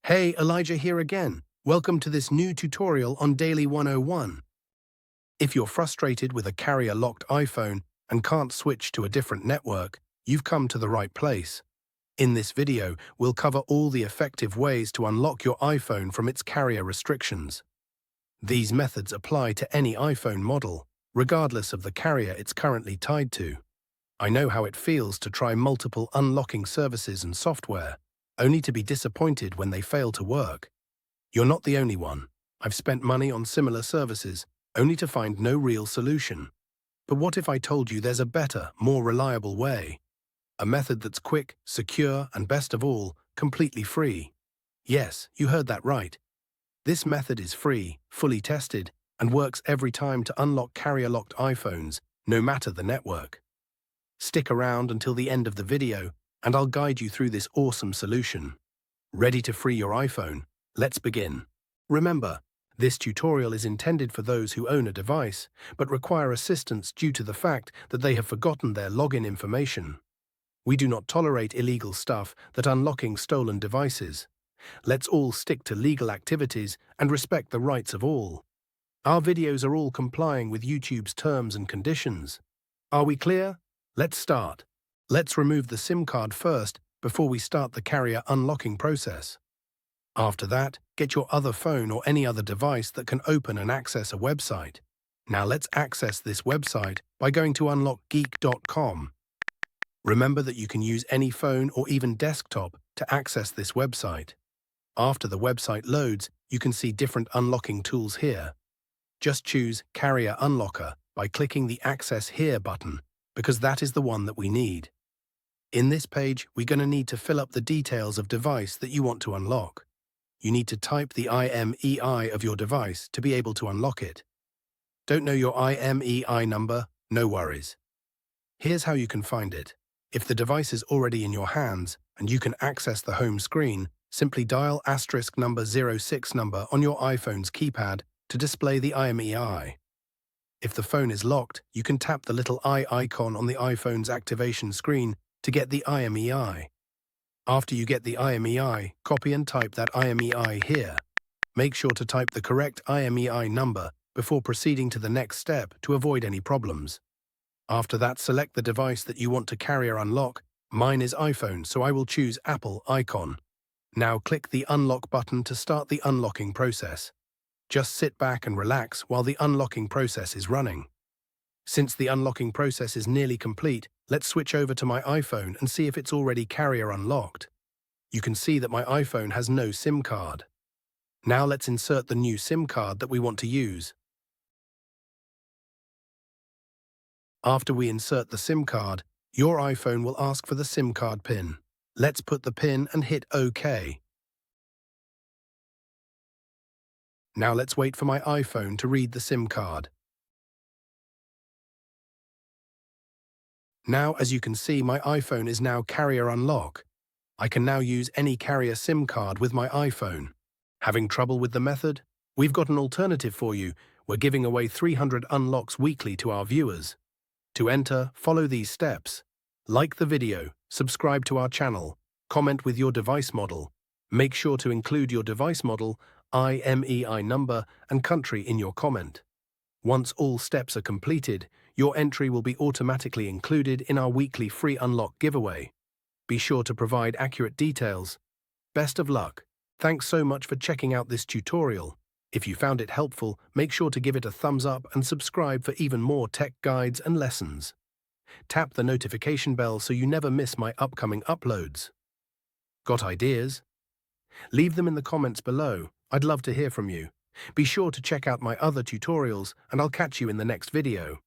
Hey, Elijah here again. Welcome to this new tutorial on Daily 101. If you're frustrated with a carrier-locked iPhone and can't switch to a different network, you've come to the right place. In this video, we'll cover all the effective ways to unlock your iPhone from its carrier restrictions. These methods apply to any iPhone model, regardless of the carrier it's currently tied to. I know how it feels to try multiple unlocking services and software, only to be disappointed when they fail to work. You're not the only one. I've spent money on similar services, only to find no real solution. But what if I told you there's a better, more reliable way? A method that's quick, secure, and best of all, completely free. Yes, you heard that right. This method is free, fully tested, and works every time to unlock carrier-locked iPhones, no matter the network. Stick around until the end of the video, and I'll guide you through this awesome solution. Ready to free your iPhone? Let's begin. Remember, this tutorial is intended for those who own a device, but require assistance due to the fact that they have forgotten their login information. We do not tolerate illegal stuff that unlocking stolen devices. Let's all stick to legal activities and respect the rights of all. Our videos are all complying with YouTube's terms and conditions. Are we clear? Let's start. Let's remove the SIM card first before we start the carrier unlocking process. After that, get your other phone or any other device that can open and access a website. Now let's access this website by going to unlockgeek.com. Remember that you can use any phone or even desktop to access this website. After the website loads, you can see different unlocking tools here. Just choose Carrier Unlocker by clicking the Access Here button, because that is the one that we need. In this page, we're going to need to fill up the details of device that you want to unlock. You need to type the IMEI of your device to be able to unlock it. Don't know your IMEI number? No worries. Here's how you can find it. If the device is already in your hands and you can access the home screen, simply dial *number 06 number on your iPhone's keypad to display the IMEI. If the phone is locked, you can tap the little eye icon on the iPhone's activation screen to get the IMEI. After you get the IMEI, copy and type that IMEI here. Make sure to type the correct IMEI number before proceeding to the next step to avoid any problems. After that, select the device that you want to carrier unlock. Mine is iPhone, so I will choose Apple icon. Now click the unlock button to start the unlocking process. Just sit back and relax while the unlocking process is running. Since the unlocking process is nearly complete, let's switch over to my iPhone and see if it's already carrier unlocked. You can see that my iPhone has no SIM card. Now let's insert the new SIM card that we want to use. After we insert the SIM card, your iPhone will ask for the SIM card PIN. Let's put the PIN and hit OK. Now let's wait for my iPhone to read the SIM card. Now, as you can see, my iPhone is now carrier unlock. I can now use any carrier SIM card with my iPhone. Having trouble with the method? We've got an alternative for you. We're giving away 300 unlocks weekly to our viewers. To enter, follow these steps. Like the video, subscribe to our channel, comment with your device model. Make sure to include your device model, IMEI number, and country in your comment. Once all steps are completed, your entry will be automatically included in our weekly free unlock giveaway. Be sure to provide accurate details. Best of luck. Thanks so much for checking out this tutorial. If you found it helpful, make sure to give it a thumbs up and subscribe for even more tech guides and lessons. Tap the notification bell so you never miss my upcoming uploads. Got ideas? Leave them in the comments below. I'd love to hear from you. Be sure to check out my other tutorials, and I'll catch you in the next video.